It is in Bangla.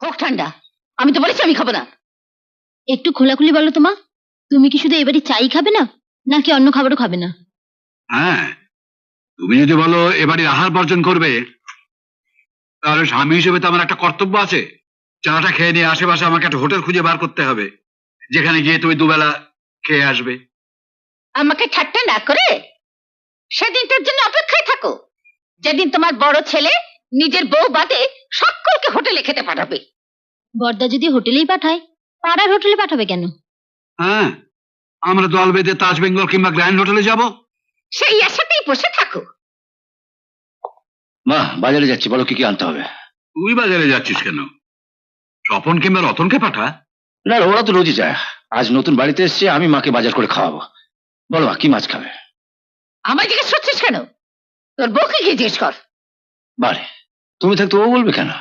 হোক ঠান্ডা, আমি তো বলেছি আমি খাবো না। একটু খোলাখুলি বলো তো মা, তুমি কি শুধু এবারে চাই খাবে না, নাকি অন্য খাবারও খাবে না? হ্যাঁ, তুমি যদি বলো এবারে আহার বর্জন করবে, তাহলে স্বামী হিসেবে তো আমার একটা কর্তব্য আছে। চাটা খেয়ে নিয়ে আশেপাশে আমাকে একটা হোটেল খুঁজে বার করতে হবে, যেখানে গিয়ে তুমি দুবেলা খেয়ে আসবে। আমাকে ঠাট্টা না করে সেদিনটার জন্য অপেক্ষায় থাকো, যেদিন তোমার বড় ছেলে নিজের বউ বাদে সকলকে হোটেলে খেতে পাঠাবে। বড়দা যদি হোটেলেই পাঠায়, পাড়ার হোটেলে পাঠাবে কেন? হ্যাঁ, আমরা দল বেঁধে তাজ বেঙ্গল কিংবা গ্র্যান্ড হোটেলে যাব। সেই আশাতেই বসে থাকো। মা, বাজারে যাচ্ছি, বলো কি কি আনতে হবে। তুই বাজারে যাচ্ছিস কেন? স্বপন কিংবা রতনকে পাঠা। না, ওরা তো রোজই যায়। আজ নতুন বাড়িতে এসছে, আমি মাকে বাজার করে খাওয়াবো। বলো মা, কি মাছ খাবে? আমায় জিজ্ঞেস করছিস কেন? তোর বউকে গিয়ে জিজ্ঞেস কর। বারে, তুমি থাকতে ও বলবে কেন?